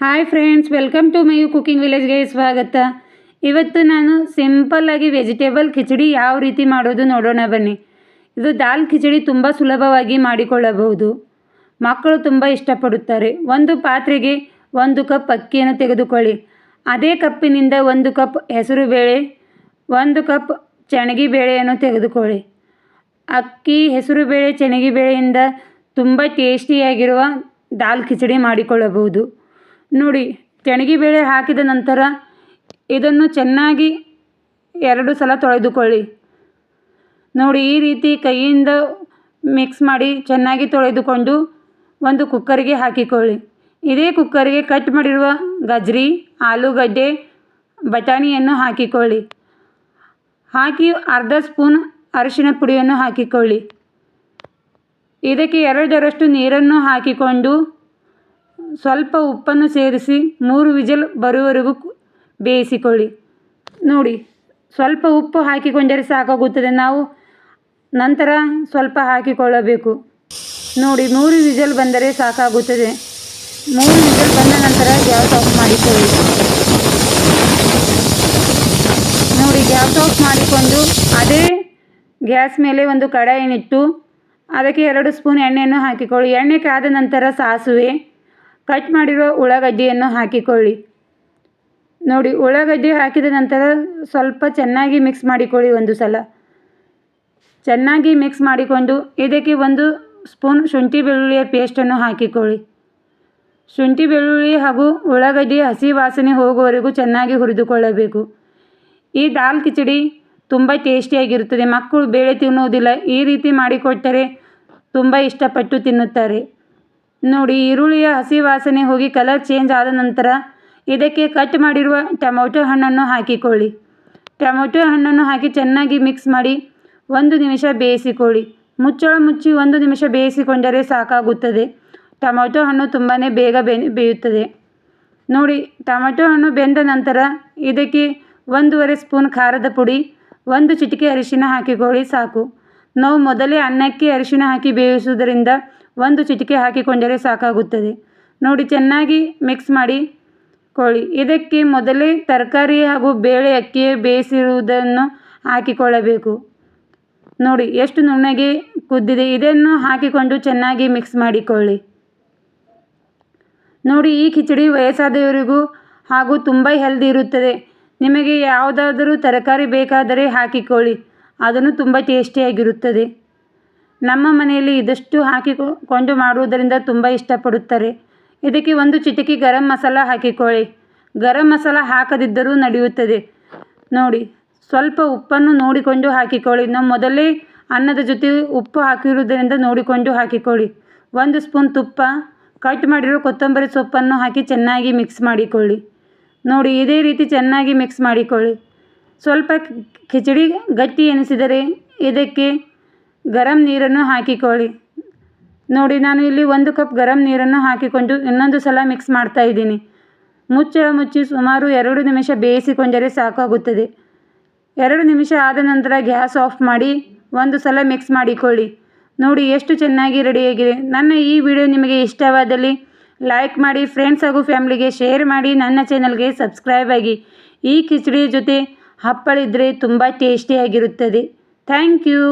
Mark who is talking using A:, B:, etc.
A: Hi friends, welcome to my cooking ವಿಲೇಜ್ಗೆ ಸ್ವಾಗತ. ಇವತ್ತು ನಾನು ಸಿಂಪಲ್ಲಾಗಿ ವೆಜಿಟೇಬಲ್ ಖಿಚಡಿ ಯಾವ ರೀತಿ ಮಾಡೋದು ನೋಡೋಣ ಬನ್ನಿ. ಇದು ದಾಲ್ ಖಿಚಡಿ ತುಂಬ ಸುಲಭವಾಗಿ ಮಾಡಿಕೊಳ್ಳಬಹುದು. ಮಕ್ಕಳು ತುಂಬ ಇಷ್ಟಪಡುತ್ತಾರೆ. ಒಂದು ಪಾತ್ರೆಗೆ 1 ಕಪ್ ಅಕ್ಕಿಯನ್ನು ತೆಗೆದುಕೊಳ್ಳಿ. ಅದೇ ಕಪ್ಪಿನಿಂದ 1 ಕಪ್ ಹೆಸರುಬೇಳೆ, 1 ಕಪ್ ಬೇಳೆಯನ್ನು ತೆಗೆದುಕೊಳ್ಳಿ. ಅಕ್ಕಿ, ಹೆಸರುಬೇಳೆ, ಬೇಳೆಯಿಂದ ತುಂಬ ಟೇಸ್ಟಿಯಾಗಿರುವ ದಾಲ್ ಖಿಚಡಿ ಮಾಡಿಕೊಳ್ಳಬಹುದು. ನೋಡಿ, ಬೇಳೆ ಹಾಕಿದ ನಂತರ ಇದನ್ನು ಚೆನ್ನಾಗಿ 2 ಸಲ ತೊಳೆದುಕೊಳ್ಳಿ. ನೋಡಿ, ಈ ರೀತಿ ಕೈಯಿಂದ ಮಿಕ್ಸ್ ಮಾಡಿ ಚೆನ್ನಾಗಿ ತೊಳೆದುಕೊಂಡು ಒಂದು ಕುಕ್ಕರಿಗೆ ಹಾಕಿಕೊಳ್ಳಿ. ಇದೇ ಕುಕ್ಕರಿಗೆ ಕಟ್ ಮಾಡಿರುವ ಗಜ್ರಿ, ಆಲೂಗಡ್ಡೆ, ಬಟಾಣಿಯನ್ನು ಹಾಕಿಕೊಳ್ಳಿ. ಹಾಕಿ ಅರ್ಧ ಸ್ಪೂನ್ ಅರಿಶಿನ ಪುಡಿಯನ್ನು ಹಾಕಿಕೊಳ್ಳಿ. ಇದಕ್ಕೆ 2ರಷ್ಟು ನೀರನ್ನು ಹಾಕಿಕೊಂಡು ಸ್ವಲ್ಪ ಉಪ್ಪನ್ನು ಸೇರಿಸಿ 3 ವಿಜಿಲ್ ಬರುವವರೆಗೂ ಬೇಯಿಸಿಕೊಳ್ಳಿ. ನೋಡಿ, ಸ್ವಲ್ಪ ಉಪ್ಪು ಹಾಕಿಕೊಂಡರೆ ಸಾಕಾಗುತ್ತದೆ. ನಾವು ನಂತರ ಸ್ವಲ್ಪ ಹಾಕಿಕೊಳ್ಳಬೇಕು. ನೋಡಿ, 3 ವಿಜಿಲ್ ಬಂದರೆ ಸಾಕಾಗುತ್ತದೆ. 3 ವಿಜಿಲ್ ಬಂದ ನಂತರ ಗ್ಯಾಸ್ ಆಫ್ ಮಾಡಿಕೊಳ್ಳಿ. ನೋಡಿ, ಗ್ಯಾಸ್ ಆಫ್ ಮಾಡಿಕೊಂಡು ಅದೇ ಗ್ಯಾಸ್ ಮೇಲೆ ಒಂದು ಕಡಾಯಿನಿಟ್ಟು ಅದಕ್ಕೆ 2 ಸ್ಪೂನ್ ಎಣ್ಣೆಯನ್ನು ಹಾಕಿಕೊಳ್ಳಿ. ಎಣ್ಣೆ ಕಾದ ನಂತರ ಸಾಸಿವೆ, ಕಟ್ ಮಾಡಿರುವ ಉಳ್ಳಾಗಡ್ಡಿಯನ್ನು ಹಾಕಿಕೊಳ್ಳಿ. ನೋಡಿ, ಉಳ್ಳಾಗಡ್ಡಿ ಹಾಕಿದ ನಂತರ ಸ್ವಲ್ಪ ಚೆನ್ನಾಗಿ ಮಿಕ್ಸ್ ಮಾಡಿಕೊಳ್ಳಿ. ಒಂದು ಸಲ ಚೆನ್ನಾಗಿ ಮಿಕ್ಸ್ ಮಾಡಿಕೊಂಡು ಇದಕ್ಕೆ 1 ಸ್ಪೂನ್ ಶುಂಠಿ ಬೆಳ್ಳುಳ್ಳಿಯ ಪೇಸ್ಟನ್ನು ಹಾಕಿಕೊಳ್ಳಿ. ಶುಂಠಿ ಬೆಳ್ಳುಳ್ಳಿ ಹಾಗೂ ಉಳ್ಳಾಗಡ್ಡಿ ಹಸಿ ವಾಸನೆ ಹೋಗುವವರೆಗೂ ಚೆನ್ನಾಗಿ ಹುರಿದುಕೊಳ್ಳಬೇಕು. ಈ ದಾಲ್ ಖಿಚಡಿ ತುಂಬ ಟೇಸ್ಟಿಯಾಗಿರುತ್ತದೆ. ಮಕ್ಕಳು ಬೇಳೆ ತಿನ್ನುವುದಿಲ್ಲ. ಈ ರೀತಿ ಮಾಡಿಕೊಟ್ಟರೆ ತುಂಬ ಇಷ್ಟಪಟ್ಟು ತಿನ್ನುತ್ತಾರೆ. ನೋಡಿ, ಈರುಳ್ಳಿಯ ಹಸಿ ವಾಸನೆ ಹೋಗಿ ಕಲರ್ ಚೇಂಜ್ ಆದ ನಂತರ ಇದಕ್ಕೆ ಕಟ್ ಮಾಡಿರುವ ಟೊಮೊಟೊ ಹಣ್ಣನ್ನು ಹಾಕಿಕೊಳ್ಳಿ. ಟೊಮೊಟೊ ಹಣ್ಣನ್ನು ಹಾಕಿ ಚೆನ್ನಾಗಿ ಮಿಕ್ಸ್ ಮಾಡಿ 1 ನಿಮಿಷ ಬೇಯಿಸಿಕೊಳ್ಳಿ. ಮುಚ್ಚಳ ಮುಚ್ಚಿ 1 ನಿಮಿಷ ಬೇಯಿಸಿಕೊಂಡರೆ ಸಾಕಾಗುತ್ತದೆ. ಟೊಮೊಟೊ ಹಣ್ಣು ತುಂಬಾ ಬೇಗ ಬೇಯುತ್ತದೆ. ನೋಡಿ, ಟೊಮೊಟೊ ಹಣ್ಣು ಬೆಂದ ನಂತರ ಇದಕ್ಕೆ 1.5 ಸ್ಪೂನ್ ಖಾರದ ಪುಡಿ, 1 ಚಿಟಿಕೆ ಅರಿಶಿನ ಹಾಕಿಕೊಳ್ಳಿ. ಸಾಕು. ನಾವು ಮೊದಲೇ ಅನ್ನಕ್ಕೆ ಅರಿಶಿನ ಹಾಕಿ ಬೇಯಿಸುವುದರಿಂದ 1 ಚಿಟಿಕೆ ಹಾಕಿಕೊಂಡರೆ ಸಾಕಾಗುತ್ತದೆ. ನೋಡಿ, ಚೆನ್ನಾಗಿ ಮಿಕ್ಸ್ ಮಾಡಿಕೊಳ್ಳಿ. ಇದಕ್ಕೆ ಮೊದಲೇ ತರಕಾರಿ ಹಾಗೂ ಬೇಳೆ, ಅಕ್ಕಿ ಬೇಯಿಸಿರುವುದನ್ನು ಹಾಕಿಕೊಳ್ಳಬೇಕು. ನೋಡಿ, ಎಷ್ಟು ನುಣ್ಣಗೆ ಕುದ್ದಿದೆ. ಇದನ್ನು ಹಾಕಿಕೊಂಡು ಚೆನ್ನಾಗಿ ಮಿಕ್ಸ್ ಮಾಡಿಕೊಳ್ಳಿ. ನೋಡಿ, ಈ ಖಿಚಡಿ ವಯಸ್ಸಾದವರಿಗೂ ಹಾಗೂ ತುಂಬ ಹೆಲ್ದಿ ಇರುತ್ತದೆ. ನಿಮಗೆ ಯಾವುದಾದರೂ ತರಕಾರಿ ಬೇಕಾದರೆ ಹಾಕಿಕೊಳ್ಳಿ. ಅದನ್ನು ತುಂಬ ಟೇಸ್ಟಿಯಾಗಿರುತ್ತದೆ. ನಮ್ಮ ಮನೆಯಲ್ಲಿ ಇದಷ್ಟು ಹಾಕಿಕೊಂಡು ಮಾಡುವುದರಿಂದ ತುಂಬ ಇಷ್ಟಪಡುತ್ತಾರೆ. ಇದಕ್ಕೆ 1 ಚಿಟಿಕೆ ಗರಂ ಮಸಾಲ ಹಾಕಿಕೊಳ್ಳಿ. ಗರಂ ಮಸಾಲ ಹಾಕದಿದ್ದರೂ ನಡೆಯುತ್ತದೆ. ನೋಡಿ, ಸ್ವಲ್ಪ ಉಪ್ಪನ್ನು ನೋಡಿಕೊಂಡು ಹಾಕಿಕೊಳ್ಳಿ. ನಾವು ಮೊದಲೇ ಅನ್ನದ ಜೊತೆ ಉಪ್ಪು ಹಾಕಿರುವುದರಿಂದ ನೋಡಿಕೊಂಡು ಹಾಕಿಕೊಳ್ಳಿ. 1 ಸ್ಪೂನ್ ತುಪ್ಪ, ಕಟ್ ಮಾಡಿರೋ ಕೊತ್ತಂಬರಿ ಸೊಪ್ಪನ್ನು ಹಾಕಿ ಚೆನ್ನಾಗಿ ಮಿಕ್ಸ್ ಮಾಡಿಕೊಳ್ಳಿ. ನೋಡಿ, ಇದೇ ರೀತಿ ಚೆನ್ನಾಗಿ ಮಿಕ್ಸ್ ಮಾಡಿಕೊಳ್ಳಿ. ಸ್ವಲ್ಪ ಖಿಚಡಿ ಗಟ್ಟಿ ಎನಿಸಿದರೆ ಇದಕ್ಕೆ ಗರಂ ನೀರನ್ನು ಹಾಕಿಕೊಳ್ಳಿ. ನೋಡಿ, ನಾನು ಇಲ್ಲಿ 1 ಕಪ್ ಗರಂ ನೀರನ್ನು ಹಾಕಿಕೊಂಡು ಇನ್ನೊಂದು ಸಲ ಮಿಕ್ಸ್ ಮಾಡ್ತಾ ಇದ್ದೀನಿ. ಮುಚ್ಚಳ ಮುಚ್ಚಿ ಸುಮಾರು 2 ನಿಮಿಷ ಬೇಯಿಸಿಕೊಂಡರೆ ಸಾಕಾಗುತ್ತದೆ. 2 ನಿಮಿಷ ಆದ ನಂತರ ಗ್ಯಾಸ್ ಆಫ್ ಮಾಡಿ 1 ಸಲ ಮಿಕ್ಸ್ ಮಾಡಿಕೊಳ್ಳಿ. ನೋಡಿ, ಎಷ್ಟು ಚೆನ್ನಾಗಿ ರೆಡಿಯಾಗಿದೆ. ನನ್ನ ಈ ವಿಡಿಯೋ ನಿಮಗೆ ಇಷ್ಟವಾದಲ್ಲಿ ಲೈಕ್ ಮಾಡಿ, ಫ್ರೆಂಡ್ಸ್ ಹಾಗೂ ಫ್ಯಾಮಿಲಿಗೆ ಶೇರ್ ಮಾಡಿ, ನನ್ನ ಚಾನಲ್ಗೆ ಸಬ್ಸ್ಕ್ರೈಬ್ ಆಗಿ. ಈ ಖಿಚಡಿ ಜೊತೆ ಹಪ್ಪಳ ಇದ್ದರೆ ತುಂಬ ಟೇಸ್ಟಿಯಾಗಿರುತ್ತದೆ. Thank you.